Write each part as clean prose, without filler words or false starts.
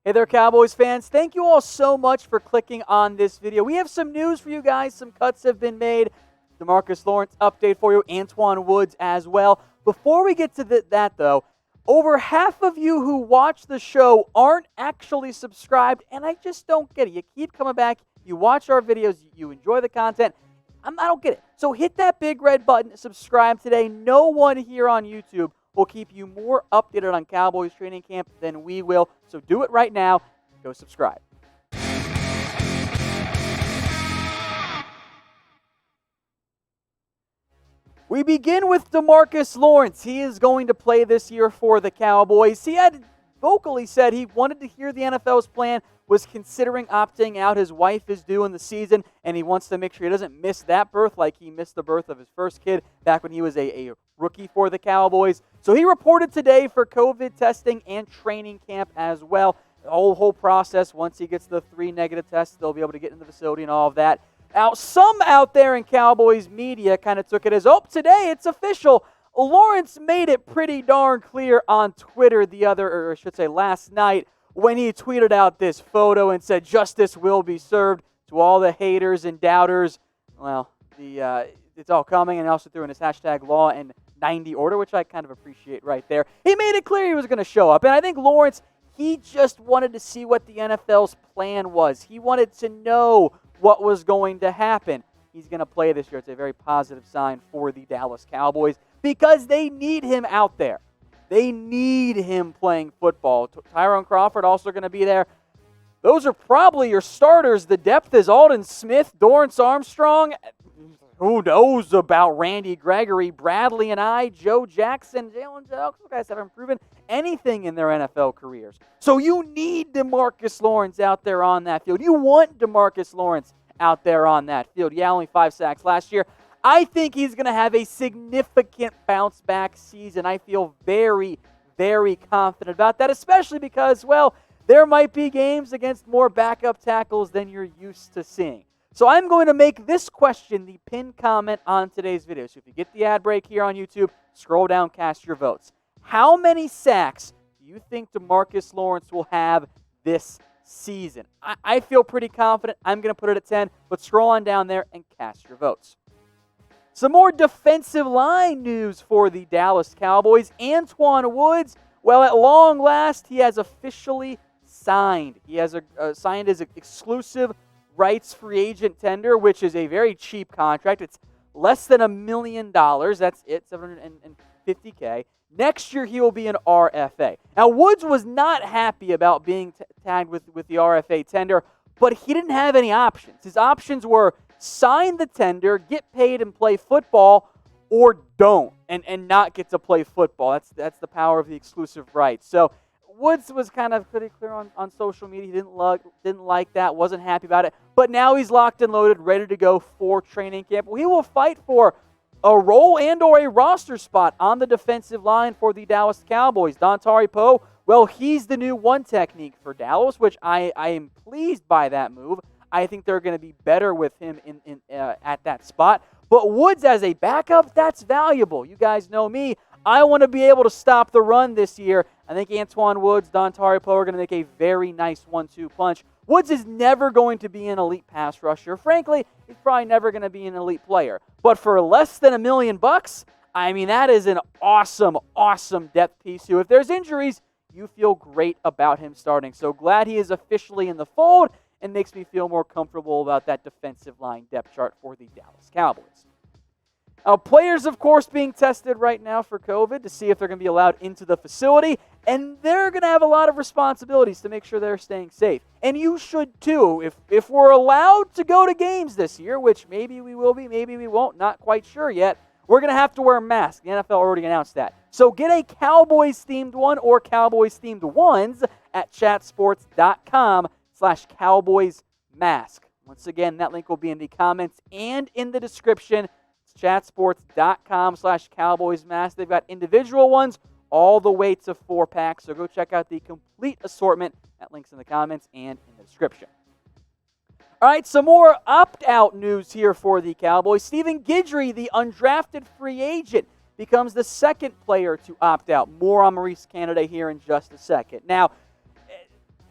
Hey there, Cowboys fans. Thank you all so much for clicking on this video. We have some news for you guys. Some cuts have been made. DeMarcus Lawrence update for you. Antwaun Woods as well. Before we get to that, though, over half of you who watch the show aren't actually subscribed, and I just don't get it. You keep coming back. You watch our videos. You enjoy the content. I don't get it. So hit that big red button. Subscribe today. No one here on YouTube will keep you more updated on Cowboys training camp than we will. So do it right now. Go subscribe. We begin with DeMarcus Lawrence. He is going to play this year for the Cowboys. He had vocally said he wanted to hear the NFL's plan, was considering opting out. His wife is due in the season, and he wants to make sure he doesn't miss that birth like he missed the birth of his first kid back when he was a rookie for the Cowboys. So he reported today for COVID testing and training camp as well. The whole process, once he gets the 3 negative tests, they'll be able to get in the facility and all of that. Now, some out there in Cowboys media kind of took it as, today it's official. Lawrence made it pretty darn clear on Twitter last night, when he tweeted out this photo and said, "Justice will be served," to all the haters and doubters. Well, it's all coming, and he also threw in his hashtag law and 90 order, which I kind of appreciate right there. He made it clear he was going to show up, and I think Lawrence, he just wanted to see what the NFL's plan was. He wanted to know what was going to happen. He's going to play this year. It's a very positive sign for the Dallas Cowboys because they need him out there. They need him playing football. Tyrone Crawford also going to be there. Those are probably your starters. The depth is Aldon Smith, Dorrance Armstrong. Who knows about Randy Gregory, Bradley and Joe Jackson, Jalen Jones. Those guys haven't proven anything in their NFL careers. So you need DeMarcus Lawrence out there on that field. You want DeMarcus Lawrence out there on that field. Yeah, only 5 sacks last year. I think he's going to have a significant bounce-back season. I feel very, very confident about that, especially because, there might be games against more backup tackles than you're used to seeing. So I'm going to make this question the pinned comment on today's video. So if you get the ad break here on YouTube, scroll down, cast your votes. How many sacks do you think DeMarcus Lawrence will have this season? I feel pretty confident. I'm going to put it at 10, but scroll on down there and cast your votes. Some more defensive line news for the Dallas Cowboys. Antwaun Woods, at long last, he has officially signed. He has signed his exclusive rights free agent tender, which is a very cheap contract. It's less than $1 million. That's it, $750K. Next year, he will be an RFA. Now, Woods was not happy about being tagged with the RFA tender, but he didn't have any options. His options were sign the tender, get paid and play football, or don't and not get to play football. That's the power of the exclusive rights. So Woods was kind of pretty clear on social media. He didn't like that, wasn't happy about it. But now he's locked and loaded, ready to go for training camp. He will fight for a role and or a roster spot on the defensive line for the Dallas Cowboys. Dontari Poe, he's the new one technique for Dallas, which I am pleased by that move. I think they're going to be better with him at that spot. But Woods as a backup, that's valuable. You guys know me. I want to be able to stop the run this year. I think Antwaun Woods, Dontari Poe are going to make a very nice 1-2 punch. Woods is never going to be an elite pass rusher. Frankly, he's probably never going to be an elite player. But for less than $1 million, that is an awesome, awesome depth piece too. If there's injuries, you feel great about him starting. So glad he is officially in the fold, and makes me feel more comfortable about that defensive line depth chart for the Dallas Cowboys. Now, players, of course, being tested right now for COVID to see if they're going to be allowed into the facility, and they're going to have a lot of responsibilities to make sure they're staying safe. And you should too. If we're allowed to go to games this year, which maybe we will be, maybe we won't, not quite sure yet, we're going to have to wear masks. The NFL already announced that. So get a Cowboys-themed one or Cowboys-themed ones at chatsports.com/Cowboys mask. Once again, that link will be in the comments and in the description. It's chatsports.com/Cowboys mask. They've got individual ones all the way to 4-packs. So go check out the complete assortment. That link's in the comments and in the description. All right, some more opt-out news here for the Cowboys. Stephen Guidry, the undrafted free agent, becomes the second player to opt out. More on Maurice Canady here in just a second. Now,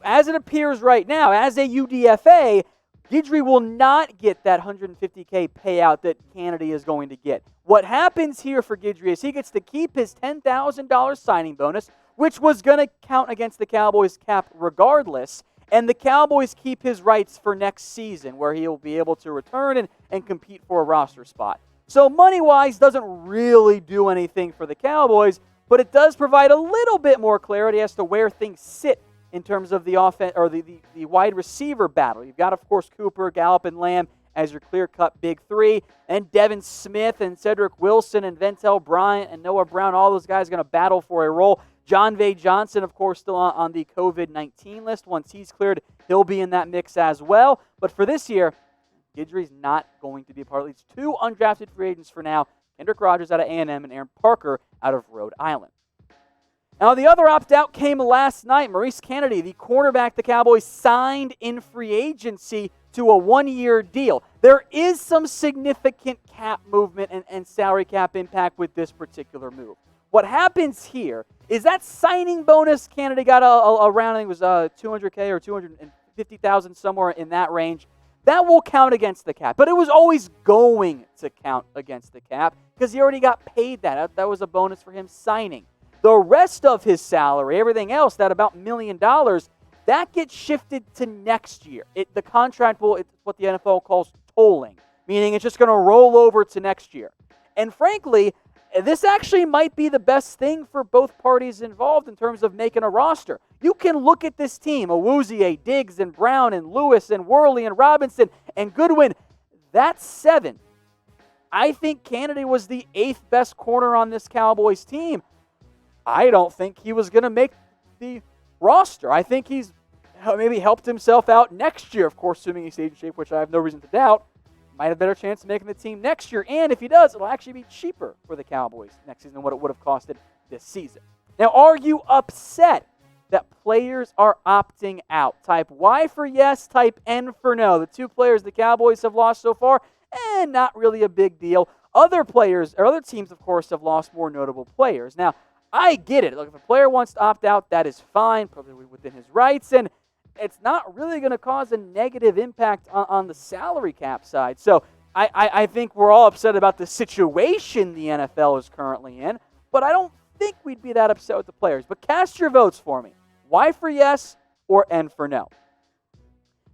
as it appears right now, as a UDFA, Guidry will not get that $150K payout that Canady is going to get. What happens here for Guidry is he gets to keep his $10,000 signing bonus, which was going to count against the Cowboys cap regardless, and the Cowboys keep his rights for next season, where he'll be able to return and compete for a roster spot. So money-wise, doesn't really do anything for the Cowboys, but it does provide a little bit more clarity as to where things sit in terms of the offense or the wide receiver battle. You've got, of course, Cooper, Gallup, and Lamb as your clear-cut big three, and Devin Smith and Cedric Wilson and Ventel Bryant and Noah Brown, all those guys are going to battle for a role. Jon'Vea Johnson, of course, still on the COVID-19 list. Once he's cleared, he'll be in that mix as well. But for this year, Guidry's not going to be a part of these two undrafted free agents for now, Kendrick Rogers out of A&M and Aaron Parker out of Rhode Island. Now, the other opt-out came last night. Maurice Canady, the cornerback the Cowboys signed in free agency to a one-year deal. There is some significant cap movement and salary cap impact with this particular move. What happens here is that signing bonus Canady got around, I think it was $200K or $250,000, somewhere in that range. That will count against the cap, but it was always going to count against the cap because he already got paid that. That was a bonus for him signing. The rest of his salary, everything else, that about $1 million, that gets shifted to next year. The contract it's what the NFL calls tolling, meaning it's just going to roll over to next year. And frankly, this actually might be the best thing for both parties involved in terms of making a roster. You can look at this team, Awuzie, Diggs, and Brown, and Lewis, and Worley, and Robinson, and Goodwin. That's 7. I think Canady was the 8th best corner on this Cowboys team. I don't think he was going to make the roster. I think he's maybe helped himself out next year, of course, assuming he stays in shape, which I have no reason to doubt. Might have a better chance of making the team next year, and if he does, it'll actually be cheaper for the Cowboys next season than what it would have costed this season. Now, are you upset that players are opting out? Type Y for yes, type N for no. The two players the Cowboys have lost so far, not really a big deal. Other players, or other teams, of course, have lost more notable players. Now, I get it. Look, if a player wants to opt out, that is fine, probably within his rights, and it's not really going to cause a negative impact on the salary cap side. So I think we're all upset about the situation the NFL is currently in, but I don't think we'd be that upset with the players. But cast your votes for me. Y for yes or N for no.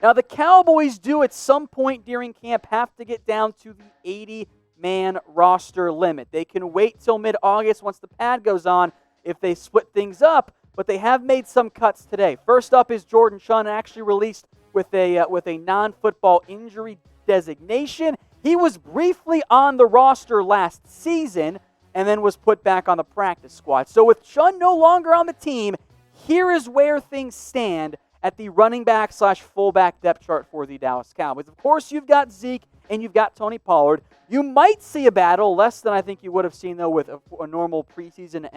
Now, the Cowboys do at some point during camp have to get down to the 80-man roster limit. They can wait till mid-August once the pad goes on if they split things up, but they have made some cuts today. First up is Jordan Chunn, actually released with a non-football injury designation. He was briefly on the roster last season and then was put back on the practice squad. So with Chunn no longer on the team, here is where things stand at the running back / fullback depth chart for the Dallas Cowboys. Of course, you've got Zeke and you've got Tony Pollard. You might see a battle, less than I think you would have seen, though, with a normal preseason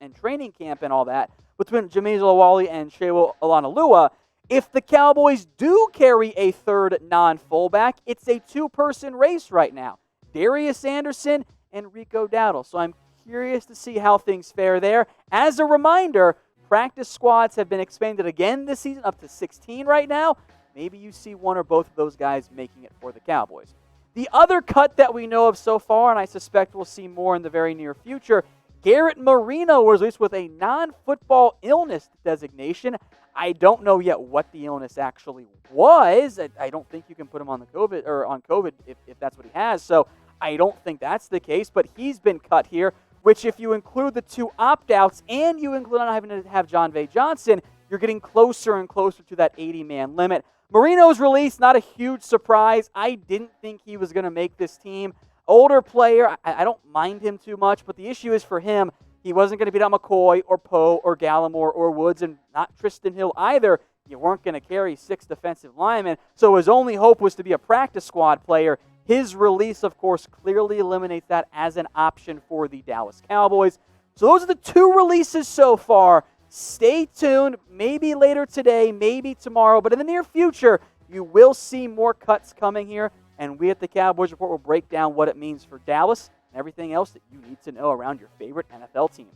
and training camp and all that, between Jamiz Olawale and Shewa Olanalua. If the Cowboys do carry a third non-fullback, it's a two-person race right now. Darius Anderson and Rico Dowdle. So I'm curious to see how things fare there. As a reminder, practice squads have been expanded again this season, up to 16 right now. Maybe you see one or both of those guys making it for the Cowboys. The other cut that we know of so far, and I suspect we'll see more in the very near future, Garrett Marino was released with a non-football illness designation. I don't know yet what the illness actually was. I don't think you can put him on COVID if that's what he has. So I don't think that's the case. But he's been cut here, which if you include the two opt-outs and you include not having to have Jon'Vea Johnson, you're getting closer and closer to that 80-man limit. Marino's release, not a huge surprise. I didn't think he was going to make this team. Older player, I don't mind him too much, but the issue is for him, he wasn't going to beat out McCoy or Poe or Gallimore or Woods, and not Tristan Hill either. You weren't going to carry 6 defensive linemen, so his only hope was to be a practice squad player. His release, of course, clearly eliminates that as an option for the Dallas Cowboys. So those are the 2 releases so far. Stay tuned, maybe later today, maybe tomorrow, but in the near future, you will see more cuts coming here, and we at the Cowboys Report will break down what it means for Dallas and everything else that you need to know around your favorite NFL team.